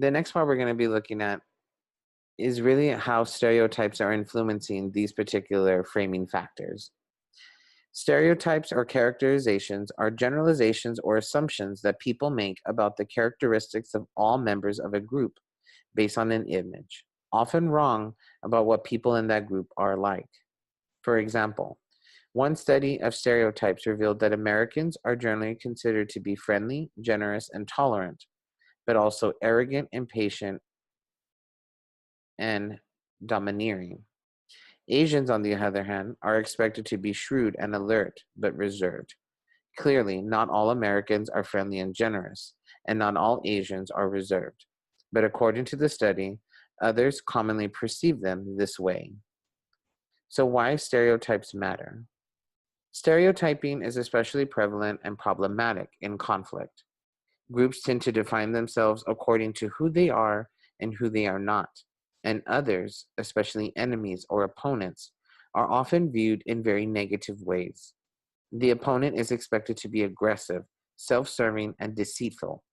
The next part we're going to be looking at is really how stereotypes are influencing these particular framing factors. Stereotypes or characterizations are generalizations or assumptions that people make about the characteristics of all members of a group based on an image, often wrong about what people in that group are like. For example, one study of stereotypes revealed that Americans are generally considered to be friendly, generous, and tolerant, but also arrogant, impatient, and domineering. Asians, on the other hand, are expected to be shrewd and alert, but reserved. Clearly, not all Americans are friendly and generous, and not all Asians are reserved. But according to the study, others commonly perceive them this way. So, why stereotypes matter? Stereotyping is especially prevalent and problematic in conflict. Groups tend to define themselves according to who they are and who they are not, and others, especially enemies or opponents, are often viewed in very negative ways. The opponent is expected to be aggressive, self-serving, and deceitful.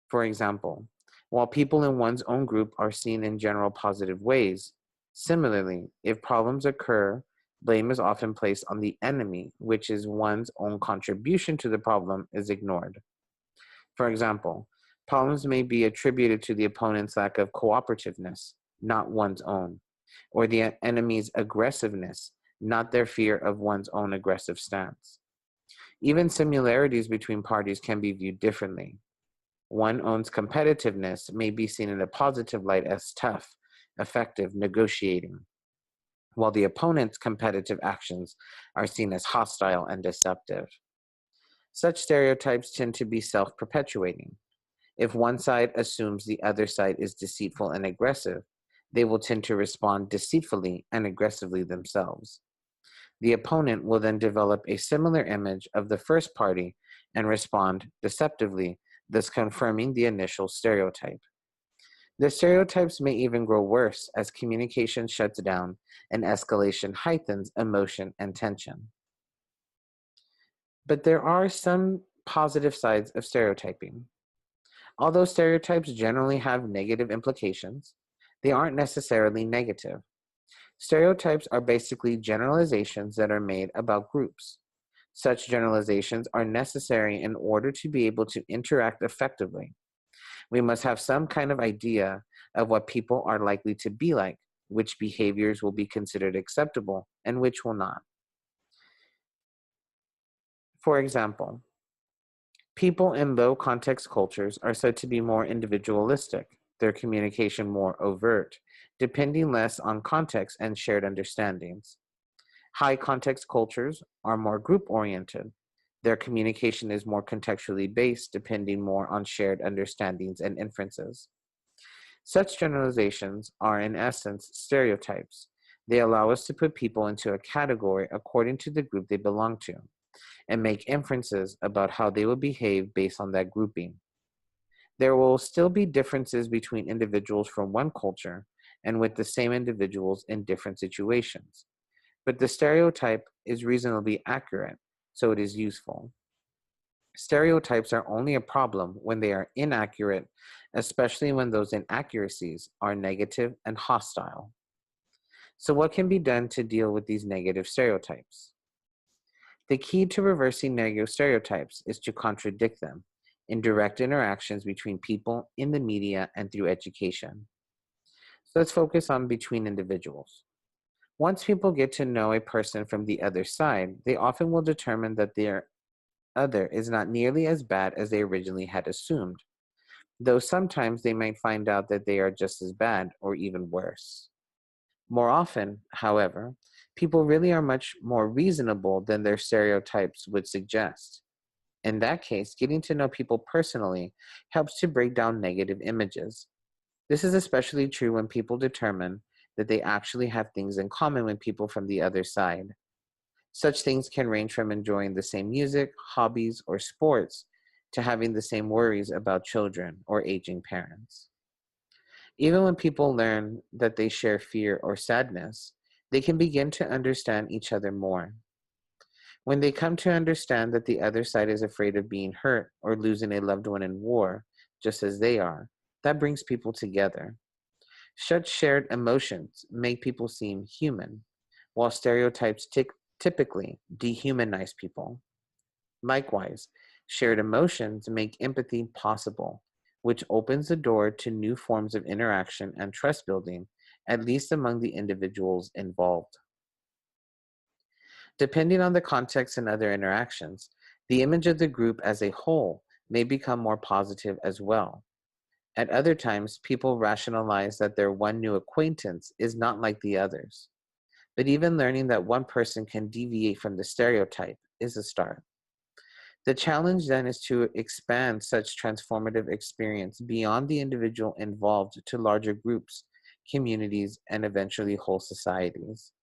For example, while people in one's own group are seen in general positive ways, similarly, if problems occur, blame is often placed on the enemy, which is one's own contribution to the problem is ignored. For example, problems may be attributed to the opponent's lack of cooperativeness, not one's own, or the enemy's aggressiveness, not their fear of one's own aggressive stance. Even similarities between parties can be viewed differently. One own's competitiveness may be seen in a positive light as tough, effective, negotiating, while the opponent's competitive actions are seen as hostile and deceptive. Such stereotypes tend to be self-perpetuating. If one side assumes the other side is deceitful and aggressive, they will tend to respond deceitfully and aggressively themselves. The opponent will then develop a similar image of the first party and respond deceptively, thus confirming the initial stereotype. The stereotypes may even grow worse as communication shuts down and escalation heightens emotion and tension. But there are some positive sides of stereotyping. Although stereotypes generally have negative implications, they aren't necessarily negative. Stereotypes are basically generalizations that are made about groups. Such generalizations are necessary in order to be able to interact effectively. We must have some kind of idea of what people are likely to be like, which behaviors will be considered acceptable, and which will not. For example, people in low context cultures are said to be more individualistic, their communication more overt, depending less on context and shared understandings. High context cultures are more group oriented. Their communication is more contextually based, depending more on shared understandings and inferences. Such generalizations are, in essence, stereotypes. They allow us to put people into a category according to the group they belong to, and make inferences about how they will behave based on that grouping. There will still be differences between individuals from one culture and with the same individuals in different situations, but the stereotype is reasonably accurate, so it is useful. Stereotypes are only a problem when they are inaccurate, especially when those inaccuracies are negative and hostile. So what can be done to deal with these negative stereotypes? The key to reversing negative stereotypes is to contradict them in direct interactions between people, in the media, and through education. So let's focus on between individuals. Once people get to know a person from the other side, they often will determine that their other is not nearly as bad as they originally had assumed, though sometimes they might find out that they are just as bad or even worse. More often, however, people really are much more reasonable than their stereotypes would suggest. In that case, getting to know people personally helps to break down negative images. This is especially true when people determine that they actually have things in common with people from the other side. Such things can range from enjoying the same music, hobbies, or sports to having the same worries about children or aging parents. Even when people learn that they share fear or sadness, they can begin to understand each other more. When they come to understand that the other side is afraid of being hurt or losing a loved one in war, just as they are, that brings people together. Such shared emotions make people seem human, while stereotypes typically dehumanize people. Likewise, shared emotions make empathy possible, which opens the door to new forms of interaction and trust building, at least among the individuals involved. Depending on the context and other interactions, the image of the group as a whole may become more positive as well. At other times, people rationalize that their one new acquaintance is not like the others. But even learning that one person can deviate from the stereotype is a start. The challenge then is to expand such transformative experience beyond the individual involved to larger groups, communities, and eventually whole societies.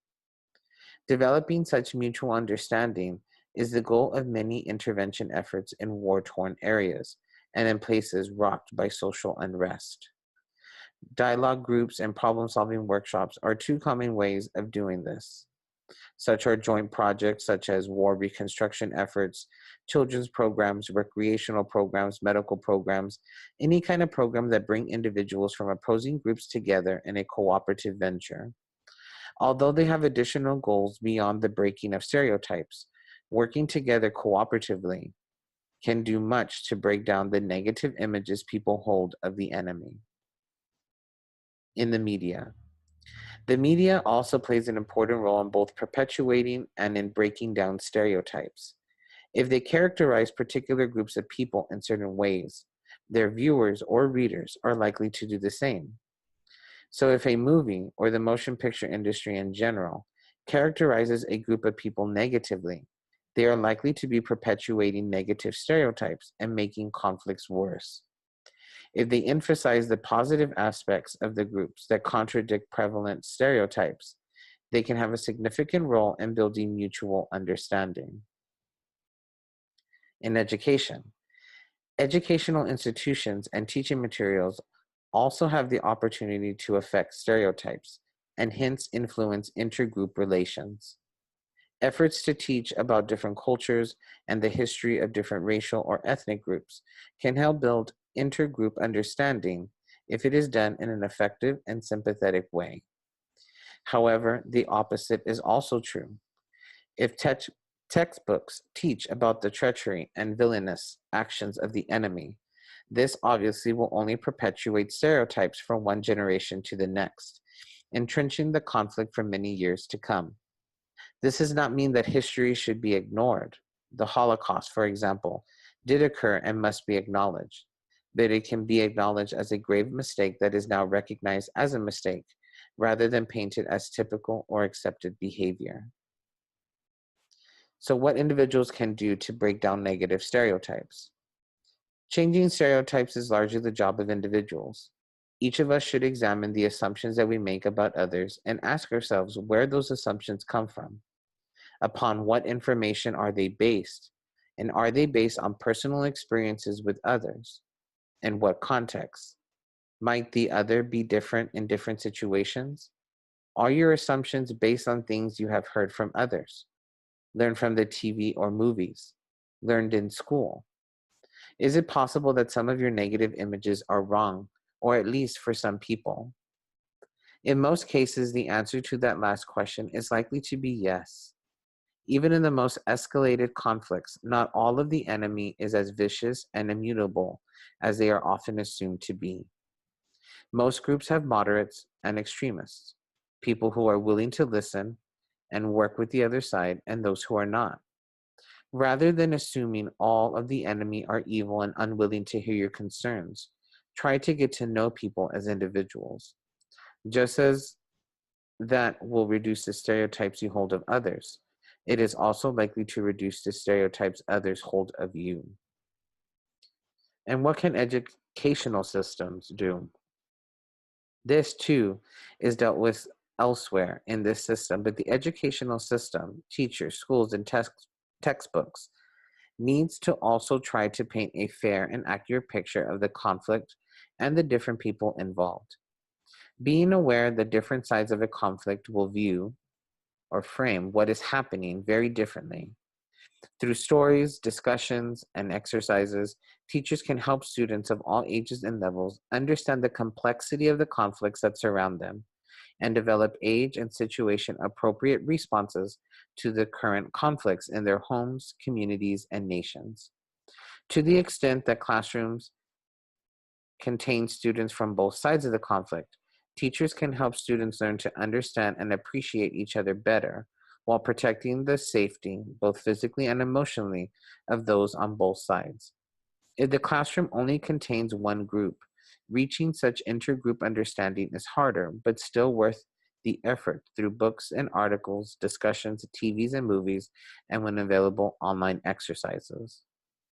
Developing such mutual understanding is the goal of many intervention efforts in war-torn areas and in places rocked by social unrest. Dialogue groups and problem-solving workshops are two common ways of doing this. Such are joint projects such as war reconstruction efforts, children's programs, recreational programs, medical programs, any kind of program that bring individuals from opposing groups together in a cooperative venture. Although they have additional goals beyond the breaking of stereotypes, working together cooperatively can do much to break down the negative images people hold of the enemy. In the media. The media also plays an important role in both perpetuating and in breaking down stereotypes. If they characterize particular groups of people in certain ways, their viewers or readers are likely to do the same. So if a movie or the motion picture industry in general characterizes a group of people negatively, they are likely to be perpetuating negative stereotypes and making conflicts worse. If they emphasize the positive aspects of the groups that contradict prevalent stereotypes, they can have a significant role in building mutual understanding. In education, educational institutions and teaching materials also have the opportunity to affect stereotypes and hence influence intergroup relations. Efforts to teach about different cultures and the history of different racial or ethnic groups can help build intergroup understanding if it is done in an effective and sympathetic way. However, the opposite is also true. If textbooks teach about the treachery and villainous actions of the enemy, this obviously will only perpetuate stereotypes from one generation to the next, entrenching the conflict for many years to come. This does not mean that history should be ignored. The Holocaust, for example, did occur and must be acknowledged, but it can be acknowledged as a grave mistake that is now recognized as a mistake, rather than painted as typical or accepted behavior. So what individuals can do to break down negative stereotypes? Changing stereotypes is largely the job of individuals. Each of us should examine the assumptions that we make about others and ask ourselves where those assumptions come from. Upon what information are they based? And are they based on personal experiences with others? In what context? Might the other be different in different situations? Are your assumptions based on things you have heard from others? Learned from the TV or movies? Learned in school? Is it possible that some of your negative images are wrong, or at least for some people? In most cases, the answer to that last question is likely to be yes. Even in the most escalated conflicts, not all of the enemy is as vicious and immutable as they are often assumed to be. Most groups have moderates and extremists, people who are willing to listen and work with the other side, and those who are not. Rather than assuming all of the enemy are evil and unwilling to hear your concerns, try to get to know people as individuals. Just as that will reduce the stereotypes you hold of others, it is also likely to reduce the stereotypes others hold of you. And what can educational systems do? This too is dealt with elsewhere in this system, but the educational system, teachers, schools, and textbooks needs to also try to paint a fair and accurate picture of the conflict and the different people involved. Being aware that different sides of a conflict will view or frame what is happening very differently. Through stories, discussions, and exercises, teachers can help students of all ages and levels understand the complexity of the conflicts that surround them and develop age and situation appropriate responses to the current conflicts in their homes, communities, and nations. To the extent that classrooms contain students from both sides of the conflict, teachers can help students learn to understand and appreciate each other better while protecting the safety, both physically and emotionally, of those on both sides. If the classroom only contains one group, reaching such intergroup understanding is harder, but still worth the effort through books and articles, discussions, TVs and movies, and when available, online exercises.